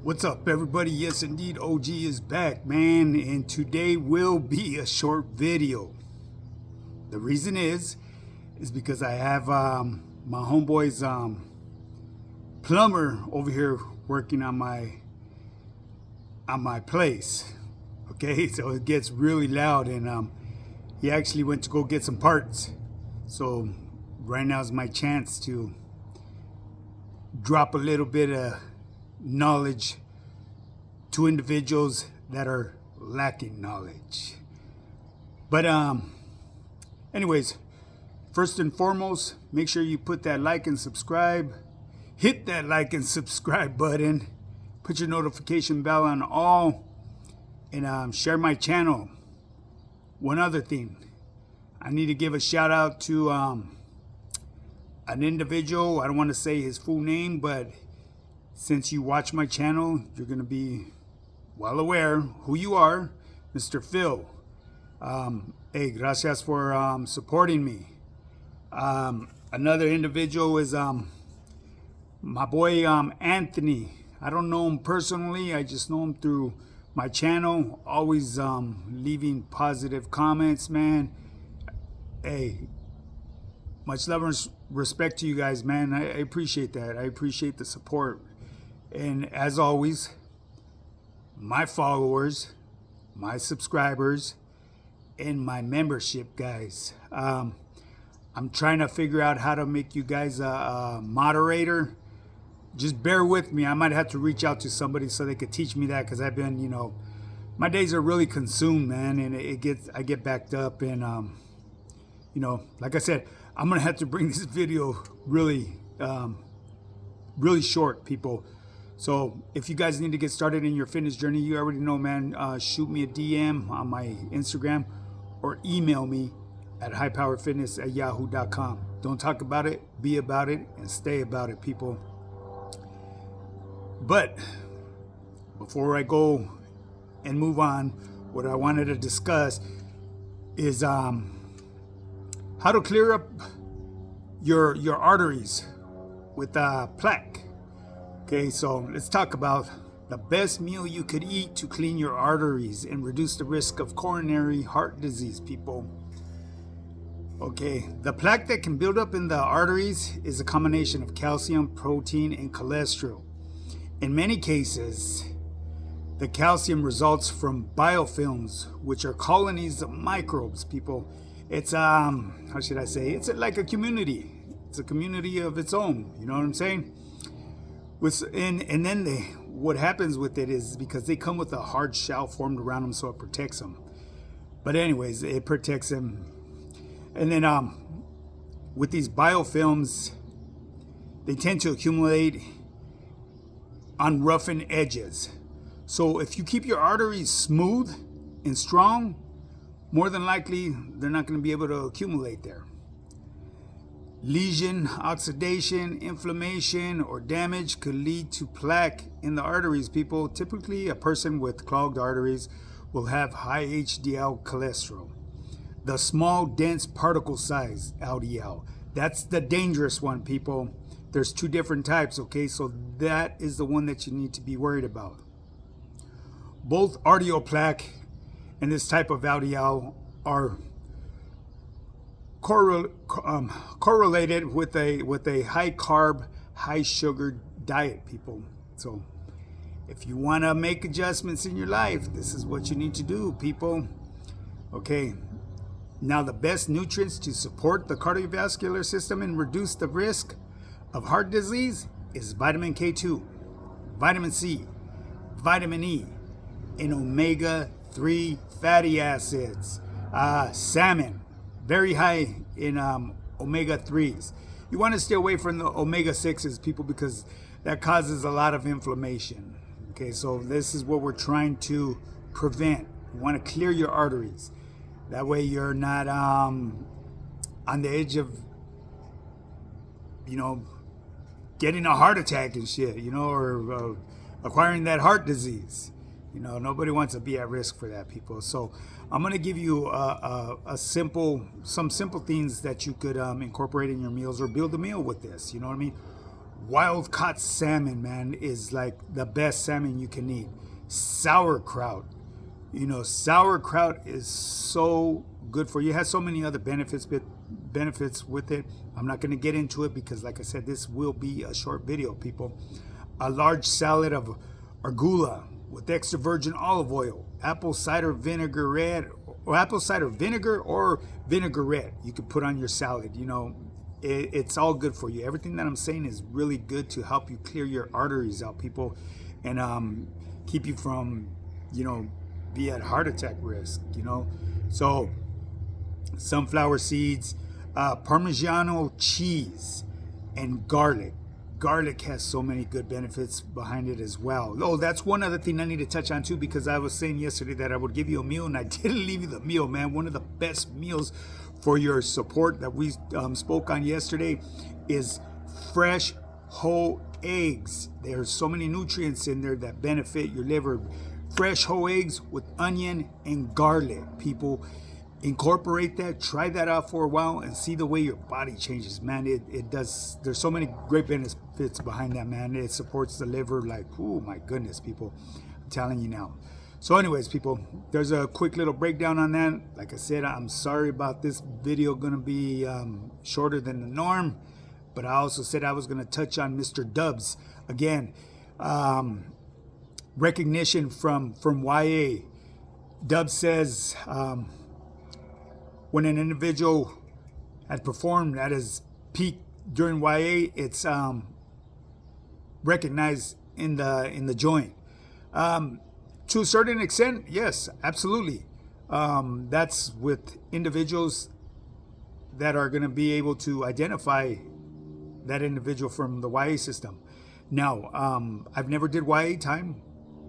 What's up, everybody? Yes, indeed, OG is back, man, and today will be a short video. The reason is because I have my homeboy's plumber over here working on my place. Okay, so it gets really loud, and he actually went to go get some parts. So right now is my chance to drop a little bit of knowledge to individuals that are lacking knowledge. But anyways, first and foremost, make sure you put that like and subscribe. Hit that like and subscribe button. Put your notification bell on all, and share my channel. One other thing, I need to give a shout out to an individual. I don't want to say his full name, but since you watch my channel, you're going to be well aware who you are, Mr. Phil. Hey, gracias for supporting me. Another individual is my boy Anthony. I don't know him personally. I just know him through my channel. Always leaving positive comments, man. Hey, much love and respect to you guys, man. I appreciate that. I appreciate the support. And as always, my followers, my subscribers, and my membership guys. I'm trying to figure out how to make you guys a moderator. Just bear with me. I might have to reach out to somebody so they could teach me that, because I've been, my days are really consumed, man, and I get backed up, and like I said, I'm gonna have to bring this video really short, people. So if you guys need to get started in your fitness journey, you already know, man, shoot me a DM on my Instagram or email me at highpowerfitness@yahoo.com. Don't talk about it, be about it, and stay about it, people. But before I go and move on, what I wanted to discuss is how to clear up your arteries with plaque. Okay, so let's talk about the best meal you could eat to clean your arteries and reduce the risk of coronary heart disease, people. Okay, the plaque that can build up in the arteries is a combination of calcium, protein, and cholesterol. In many cases, the calcium results from biofilms, which are colonies of microbes, people. It's how should I say? It's like a community. It's a community of its own. You know what I'm saying? And then what happens with it is, because they come with a hard shell formed around them, so it protects them. But anyways, it protects them. And then with these biofilms, they tend to accumulate on roughened edges. So if you keep your arteries smooth and strong, more than likely they're not going to be able to accumulate there. Lesion, oxidation, inflammation, or damage could lead to plaque in the arteries, people. Typically, a person with clogged arteries will have high HDL cholesterol, the small, dense particle size, LDL. That's the dangerous one, people. There's two different types, okay? So that is the one that you need to be worried about. Both arterial plaque and this type of LDL are correlated with a high carb, high sugar diet, people. So if you want to make adjustments in your life, this is what you need to do, people. Okay, now the best nutrients to support the cardiovascular system and reduce the risk of heart disease is vitamin K2, vitamin C, vitamin E, and omega-3 fatty acids. Salmon, very high in omega-3s. You want to stay away from the omega-6s, people, because that causes a lot of inflammation. Okay, so this is what we're trying to prevent. You want to clear your arteries. That way you're not on the edge of, getting a heart attack and shit, or acquiring that heart disease. Nobody wants to be at risk for that, people. So I'm going to give you some simple things that you could incorporate in your meals, or build a meal with this. You know what I mean? Wild caught salmon, man, is like the best salmon you can eat. Sauerkraut. Sauerkraut is so good for you. It has so many other benefits with it. I'm not going to get into it because, like I said, this will be a short video, people. A large salad of arugula with extra virgin olive oil, apple cider vinaigrette, or apple cider vinegar or vinaigrette you could put on your salad. It's all good for you. Everything that I'm saying is really good to help you clear your arteries out, people, and keep you from, be at heart attack risk. So sunflower seeds, Parmigiano cheese, and garlic. Garlic has so many good benefits behind it as well. Oh, that's one other thing I need to touch on too, because I was saying yesterday that I would give you a meal, and I didn't leave you the meal, man. One of the best meals for your support that we spoke on yesterday is fresh whole eggs. There's so many nutrients in there that benefit your liver. Fresh whole eggs with onion and garlic, people. Incorporate that, try that out for a while, and see the way your body changes, man. It does. There's so many great benefits behind that, man. It supports the liver, like, oh my goodness, people. I'm telling you now. So anyways, people, there's a quick little breakdown on that. Like I said, I'm sorry about this video gonna be shorter than the norm, but I also said I was gonna touch on Mr. Dubs again. Recognition from YA. Dubs says, when an individual had performed at his peak during YA, it's recognized in the joint. To a certain extent, yes, absolutely. That's with individuals that are going to be able to identify that individual from the YA system. Now, I've never did YA time,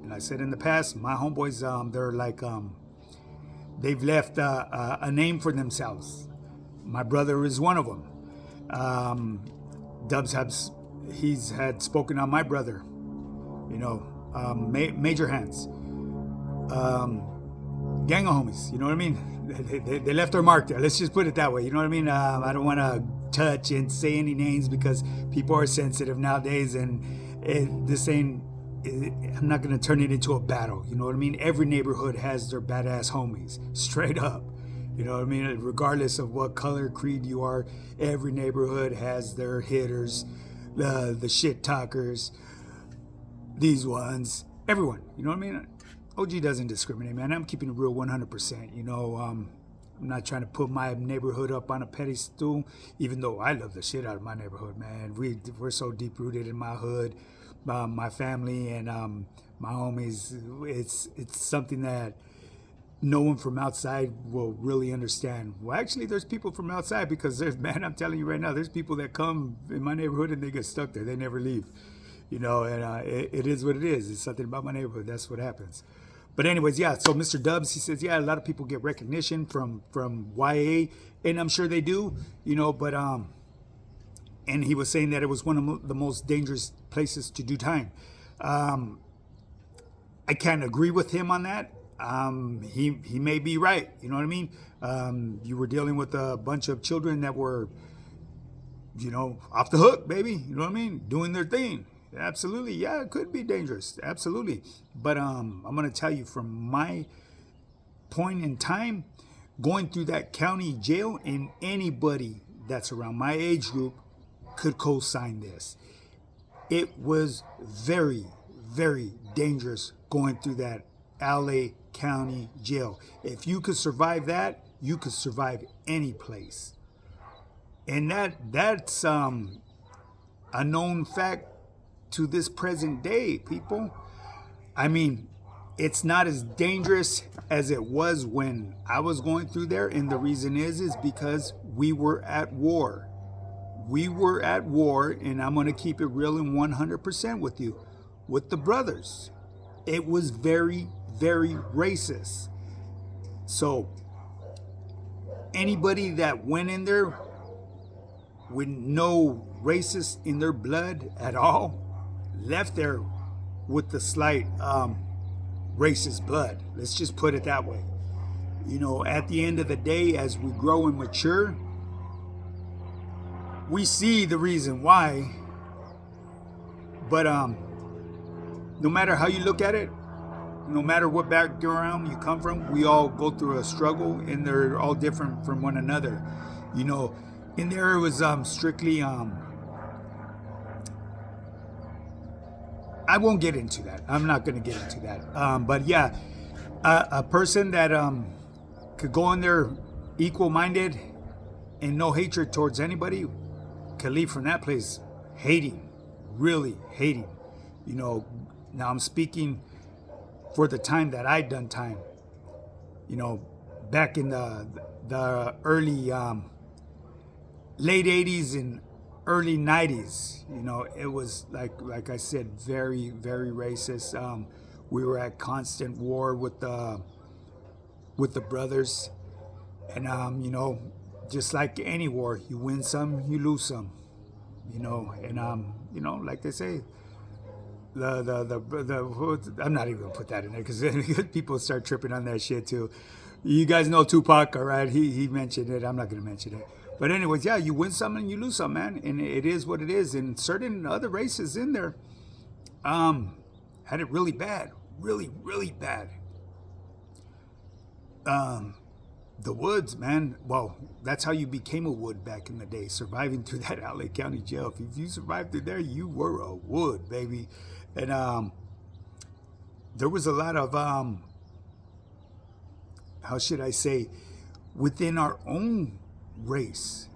and I said in the past, my homeboys, they're like, they've left a name for themselves. My brother is one of them. Dubs he's had spoken on my brother. Major Hands. Gang of homies, you know what I mean? They left their mark there. Let's just put it that way. You know what I mean? I don't want to touch and say any names because people are sensitive nowadays, and I'm not going to turn it into a battle. You know what I mean? Every neighborhood has their badass homies, straight up. You know what I mean? Regardless of what color, creed you are, every neighborhood has their hitters, the shit talkers, these ones, everyone. You know what I mean? OG doesn't discriminate, man. I'm keeping it real 100%. I'm not trying to put my neighborhood up on a pedestal, even though I love the shit out of my neighborhood, man. We're so deep rooted in my hood, my family, and my homies. It's something that no one from outside will really understand. Well, actually, there's people from outside, because I'm telling you right now, there's people that come in my neighborhood and they get stuck there. They never leave, and it is what it is. It's something about my neighborhood. That's what happens. But anyways, yeah, so Mr. Dubs, he says, yeah, a lot of people get recognition from YA, and I'm sure they do, but and he was saying that it was one of the most dangerous places to do time. I can't agree with him on that. He may be right, you know what I mean? You were dealing with a bunch of children that were, off the hook, baby, you know what I mean? Doing their thing. Absolutely, yeah, it could be dangerous, absolutely. But I'm gonna tell you, from my point in time, going through that county jail, and anybody that's around my age group could co-sign this. It was very, very dangerous going through that LA County jail. If you could survive that, you could survive any place. And that's a known fact to this present day, people. I mean, it's not as dangerous as it was when I was going through there, and the reason is because we were at war. We were at war, and I'm going to keep it real and 100% with you, with the brothers. It was very, very racist. So anybody that went in there with no racist in their blood at all left there with the slight racist blood. Let's just put it that way. At the end of the day, as we grow and mature, we see the reason why But no matter how you look at it, no matter what background you come from, we all go through a struggle, and they're all different from one another. You know, in there it was strictly I won't get into that. I'm not going to get into that. But yeah, a person that could go in there equal-minded and no hatred towards anybody could leave from that place hating, really hating. You know, now I'm speaking for the time that I'd done time. You know, back in the early late 80s and early 90s, you know, it was like I said, very, very racist. We were at constant war with the brothers, and you know, just like any war, you win some, you lose some, you know, and you know, like they say, I'm not even gonna put that in there because people start tripping on that shit too. You guys know Tupac, all right? He mentioned it. I'm not gonna mention it. But anyways, yeah, you win some and you lose some, man, and it is what it is. And certain other races in there had it really bad, really, really bad. The Woods, man. Well, that's how you became a Wood back in the day, surviving through that LA County jail. If you survived through there, you were a Wood, baby. And there was a lot of how should I say, within our own races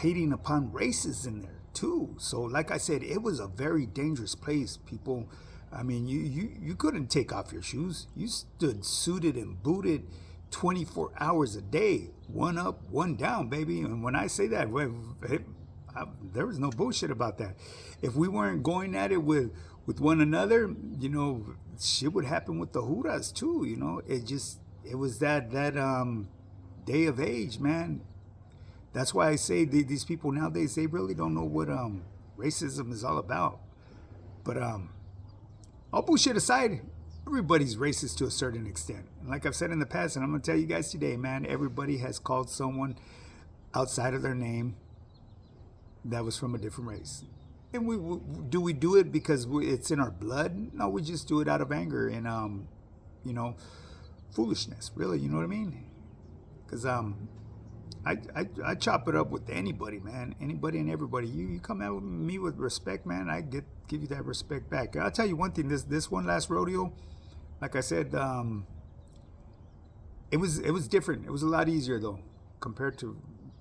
hating upon races in there too. So like I said, it was a very dangerous place, people. I mean, you couldn't take off your shoes. You stood suited and booted 24 hours a day, one up, one down, baby. And when I say that, there was no bullshit about that. If we weren't going at it with one another, you know, shit would happen with the Juras too. You know, it was that day of age, man. That's why I say these people nowadays, they really don't know what racism is all about. But all bullshit aside, everybody's racist to a certain extent. And like I've said in the past, and I'm gonna tell you guys today, man, everybody has called someone outside of their name that was from a different race. And we do it because it's in our blood? No, we just do it out of anger and you know, foolishness, really. You know what I mean? Because I chop it up with anybody, man. Anybody and everybody. You come at me with respect, man, I give you that respect back. I'll tell you one thing. This one last rodeo, like I said, it was different. It was a lot easier though, compared to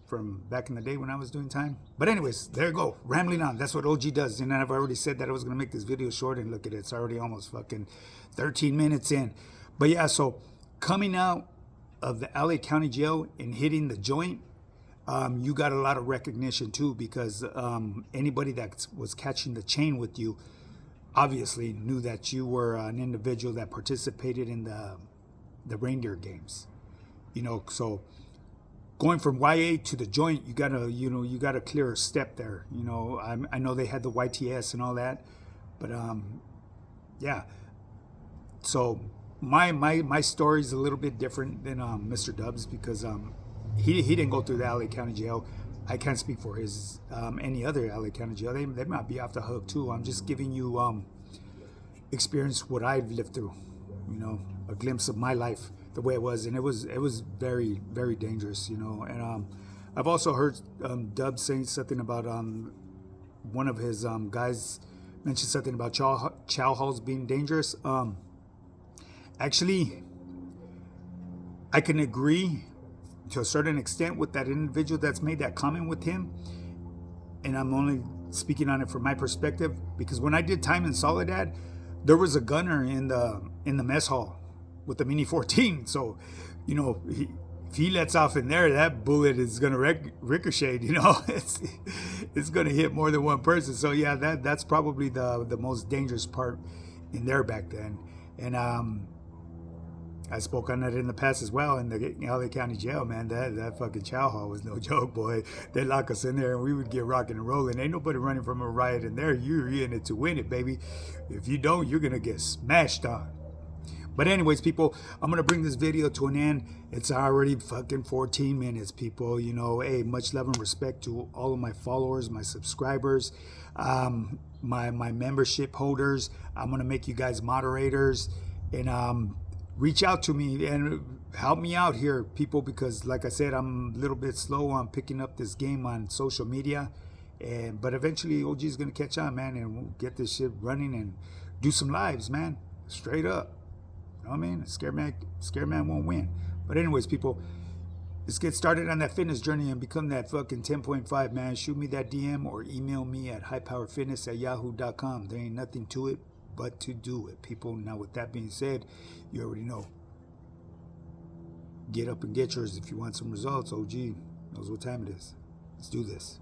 from back in the day when I was doing time. But anyways, there you go, rambling on. That's what OG does. And I've already said that I was gonna make this video short, and look at it, it's already almost fucking 13 minutes in. But yeah, so coming out of the LA County Jail and hitting the joint, you got a lot of recognition too, because anybody that was catching the chain with you obviously knew that you were an individual that participated in the reindeer games. You know, so going from YA to the joint, you gotta clear a step there. You know, I know they had the YTS and all that, but yeah. So my story is a little bit different than Mr. Dubs, because he didn't go through the LA County Jail. I can't speak for his any other LA County Jail. They might be off the hook too. I'm just giving you experience what I've lived through. You know, a glimpse of my life, the way it was, and it was very, very dangerous. You know, and I've also heard Dubs saying something about one of his guys mentioned something about chow halls being dangerous. Actually, I can agree to a certain extent with that individual that's made that comment with him, and I'm only speaking on it from my perspective, because when I did time in Soledad, there was a gunner in the mess hall with the Mini 14. So, you know, if he lets off in there, that bullet is gonna ricochet. You know, it's gonna hit more than one person. So yeah, that's probably the most dangerous part in there back then. And I spoke on that in the past as well in the LA County Jail, man. That fucking chow hall was no joke, boy. They'd lock us in there and we would get rocking and rolling. Ain't nobody running from a riot in there. You're in it to win it, baby. If you don't, you're gonna get smashed on. But anyways, people, I'm gonna bring this video to an end. It's already fucking 14 minutes, people. You know, hey, much love and respect to all of my followers, my subscribers. my membership holders. I'm gonna make you guys moderators, and reach out to me and help me out here, people, because like I said, I'm a little bit slow on picking up this game on social media, but eventually OG is gonna catch on, man, and we'll get this shit running and do some lives, man, straight up. You know what I mean? Scared man won't win. But anyways, people, let's get started on that fitness journey and become that fucking 10.5, man. Shoot me that DM or email me at highpowerfitness@yahoo.com. There ain't nothing to it but to do it, people. Now, with that being said, you already know. Get up and get yours if you want some results. OG knows what time it is. Let's do this.